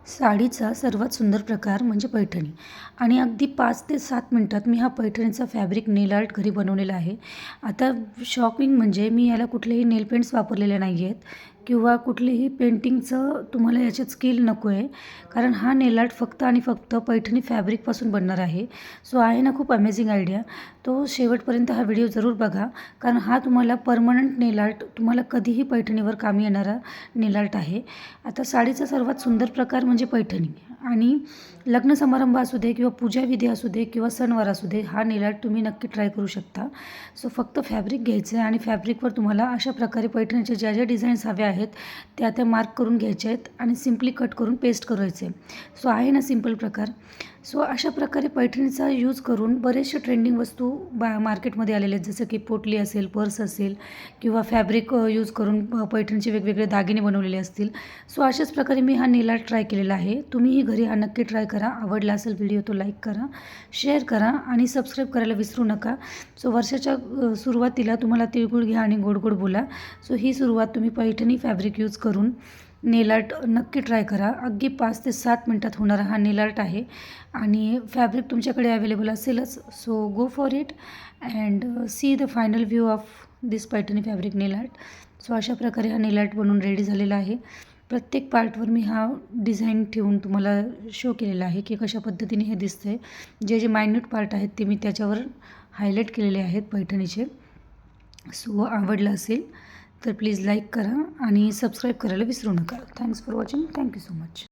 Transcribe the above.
साडीचा सर्वात सुंदर प्रकार म्हणजे पैठणी आणि अगदी 5 ते 7 मिनिटात मी हा पैठणीचा फॅब्रिक नेल आर्ट घरी बनवलेला आहे. आता शॉकिंग म्हणजे मी याला कुठलेही नेल पेंट्स वापरलेले नाही आहेत किंवा कुठलीही पेंटिंगचं तुम्हाला याच्यात स्किल नको आहे. कारण हा नेल आर्ट फक्त आणि फक्त पैठणी फॅब्रिकपासून बनणार आहे. सो आहे ना खूप अमेझिंग आयडिया. तो शेवटपर्यंत हा व्हिडिओ जरूर बघा, कारण हा तुम्हाला परमनंट नेल आर्ट तुम्हाला कधीही पैठणीवर कामी येणारा नेल आर्ट आहे. आता साडीचा सर्वात सुंदर प्रकार म्हणजे पैठणी आणि लग्न समारंभ असू दे किंवा पूजाविधी असू दे किंवा सणवार असू दे, हा नेल आर्ट तुम्ही नक्की ट्राय करू शकता. सो फक्त फॅब्रिक घ्यायचं आहे आणि फॅब्रिकवर तुम्हाला अशा प्रकारे पैठणीच्या ज्या ज्या डिझाईन्स हव्या आहेत त्या मार्क करून घ्यायच्या आहेत आणि सिम्पली कट करून पेस्ट करायचे. सो आहे ना सिम्पल प्रकार. सो अशा प्रकारे पैठणीचा यूज करून बरेचसे ट्रेंडिंग वस्तू मार्केटमध्ये आलेले आहेत, जसं की पोटली असेल, पर्स असेल किंवा फॅब्रिक यूज करून पैठणीचे वेगवेगळे दागिने बनवलेले असतील. सो अशाच प्रकारे मी हा नेल आर्ट ट्राय केलेला आहे. तुम्हीही घरी हा नक्की ट्राय करा. आवडला असेल व्हिडिओ तो लाईक करा, शेअर करा आणि सबस्क्राईब करायला विसरू नका. सो वर्षाच्या सुरुवातीला तुम्हाला तिळगुळ घ्या आणि गोड गोड बोला. सो ही सुरुवात तुम्ही पैठणी फॅब्रिक यूज करून नेल आर्ट नक्की ट्राय करा. अगदी 5 ते 7 मिनिटात होणारा हा नेल आर्ट आहे आणि फॅब्रिक तुमच्याकडे अवेलेबल असेलच. So go for it and see the final view of this Paithani fabric nail art. So अशा प्रकारे हा नेल आर्ट बनवून रेडी झालेला आहे. प्रत्येक पार्टवर मी हा डिझाईन ठेवून तुम्हाला शो केलेला आहे की कशा पद्धतीने हे दिसतं आहे. जे जे मायन्यूट पार्ट आहेत ते मी त्याच्यावर हायलाईट केलेले आहेत पैठणीचे. सो आवडलं असेल तर प्लीज लाईक करा आणि सबस्क्राईब करायला विसरू नका. Thanks for watching. Thank you so much.